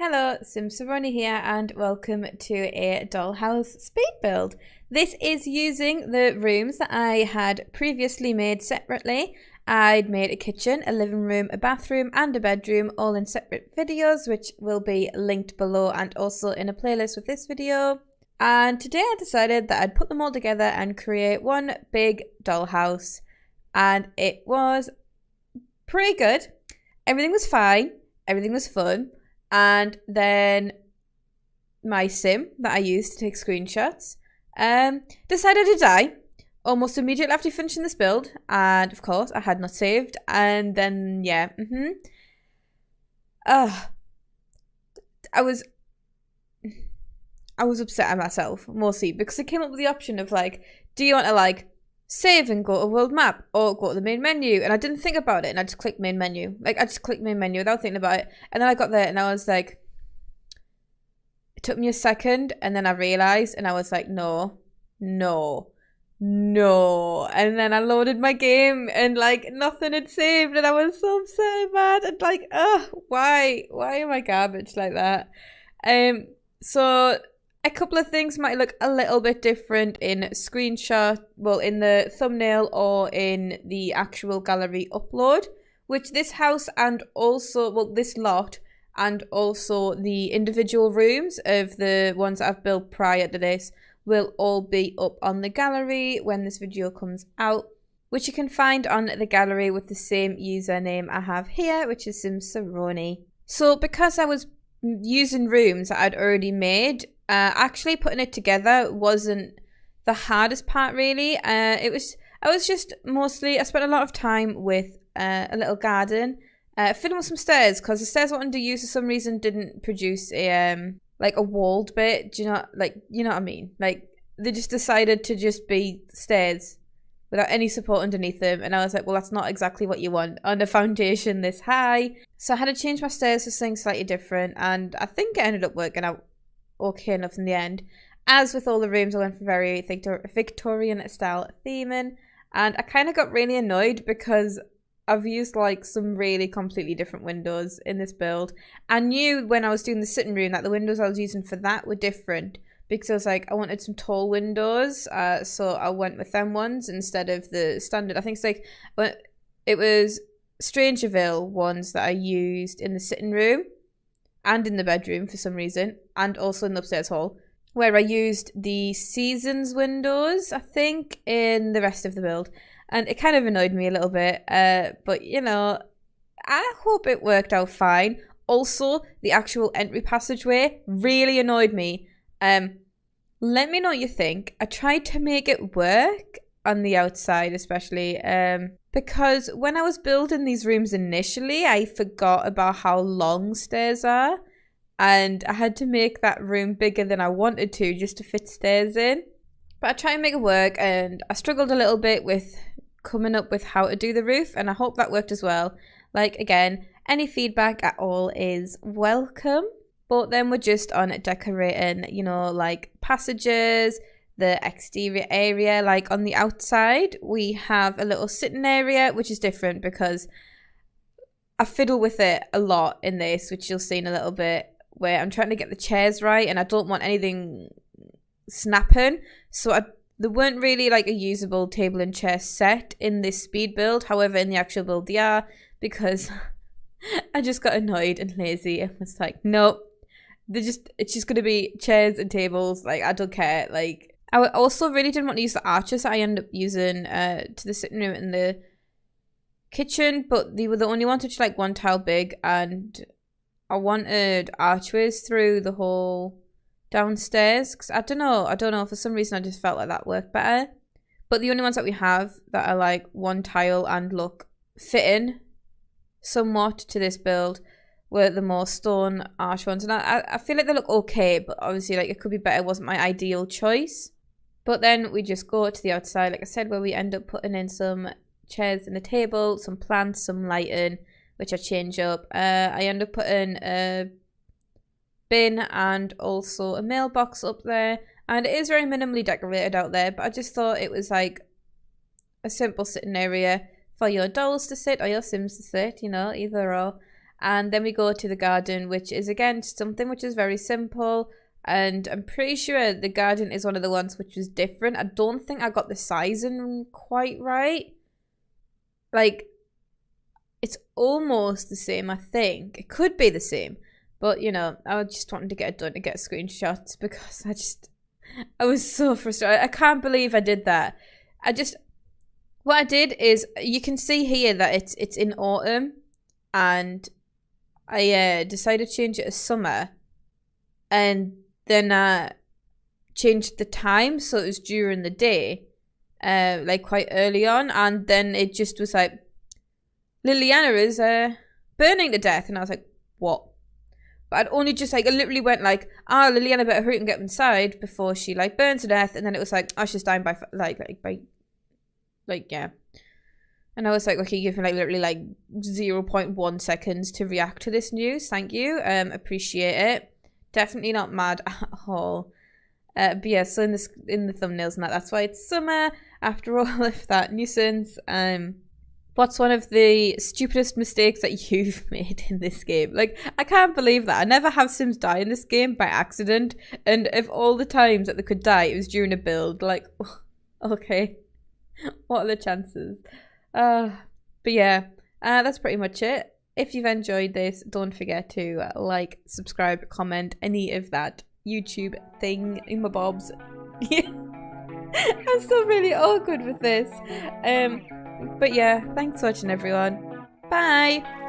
Hello, Simsaroni here and welcome to a Dollhouse speed build. This is using the rooms that I had previously made separately. I'd made a kitchen, a living room, a bathroom and a bedroom all in separate videos which will be linked below and also in a playlist with this video. And today I decided that I'd put them all together and create one big dollhouse, and it was pretty good. Everything was fine, everything was fun. And then my sim that I used to take screenshots decided to die almost immediately after finishing this build, and of course I had not saved. And then yeah, I was upset at myself mostly because I came up with the option of like, do you want to like save and go to world map or go to the main menu? And I didn't think about it and I just clicked main menu. Like I just clicked main menu without thinking about it. And then I got there and I was like, it took me a second and then I realized and I was like, no. And then I loaded my game and like nothing had saved and I was so upset and mad and like, why am I garbage like that? So a couple of things might look a little bit different in screenshot, well, in the thumbnail or in the actual gallery upload, which this house and also, well, this lot and also the individual rooms of the ones that I've built prior to this will all be up on the gallery when this video comes out, which you can find on the gallery with the same username I have here, which is Simsaroni. So because I was using rooms that I'd already made, actually putting it together wasn't the hardest part really. I was just mostly, I spent a lot of time with a little garden, filling with some stairs, because the stairs I wanted to use for some reason didn't produce a like a walled bit. Do you know, like, you know what I mean? Like they just decided to just be stairs without any support underneath them, and I was like, well, that's not exactly what you want on a foundation this high. So I had to change my stairs to something slightly different, and I think it ended up working out okay enough in the end. As with all the rooms, I went for very Victorian style theming, and I kind of got really annoyed because I've used like some really completely different windows in this build. I knew when I was doing the sitting room that the windows I was using for that were different, because I was like, I wanted some tall windows, so I went with them ones instead of the standard. I think it's like, it was Strangerville ones that I used in the sitting room and in the bedroom for some reason, and also in the upstairs hall, where I used the Seasons windows, I think, in the rest of the build. And it kind of annoyed me a little bit, but you know, I hope it worked out fine. Also, the actual entry passageway really annoyed me. Let me know what you think. I tried to make it work on the outside especially, because when I was building these rooms initially, I forgot about how long stairs are, and I had to make that room bigger than I wanted to just to fit stairs in. But I tried to make it work, and I struggled a little bit with coming up with how to do the roof, and I hope that worked as well. Like, again, any feedback at all is welcome. But then we're just on decorating, you know, like passages, the exterior area. Like on the outside, we have a little sitting area, which is different because I fiddle with it a lot in this, which you'll see in a little bit, where I'm trying to get the chairs right and I don't want anything snapping. So there weren't really like a usable table and chair set in this speed build. However, in the actual build they are, because I just got annoyed and lazy and was like, nope. It's just gonna be chairs and tables. Like, I don't care. Like, I also really didn't want to use the arches that I ended up using to the sitting room and the kitchen, but they were the only ones which like one tile big, and I wanted archways through the whole downstairs, because I don't know, for some reason I just felt like that worked better. But the only ones that we have that are like one tile and look fitting somewhat to this build were the more stone arch ones, and I feel like they look okay, but obviously like it could be better. It wasn't my ideal choice. But then we just go to the outside, like I said, where we end up putting in some chairs and a table, some plants, some lighting, which I change up. I end up putting a bin and also a mailbox up there, and it is very minimally decorated out there, but I just thought it was like a simple sitting area for your dolls to sit or your Sims to sit, you know, either or. And then we go to the garden, which is again something which is very simple. And I'm pretty sure the garden is one of the ones which was different. I don't think I got the sizing quite right. Like, it's almost the same, I think. It could be the same. But, you know, I just wanted to get it done to get screenshots because I was so frustrated. I can't believe I did that. What I did is, you can see here that it's in autumn. And I decided to change it to summer. And then I changed the time so it was during the day. Like quite early on. And then it just was like, Liliana is burning to death. And I was like, what? But I'd only just like, I literally went like, Liliana better hurry and get inside before she like burns to death. And then it was like, she's dying by yeah. And I was like, okay, give me like literally like 0.1 seconds to react to this news. Thank you. Appreciate it. Definitely not mad at all. But yeah, so in the thumbnails and that's why it's summer after all of that nuisance. What's one of the stupidest mistakes that you've made in this game? Like, I can't believe that. I never have Sims die in this game by accident. And of all the times that they could die, it was during a build. Like, okay. What are the chances? But yeah, that's pretty much it. If you've enjoyed this, don't forget to like, subscribe, comment, any of that YouTube thing in my bobs. I'm still really awkward with this. But yeah, thanks for watching everyone. Bye!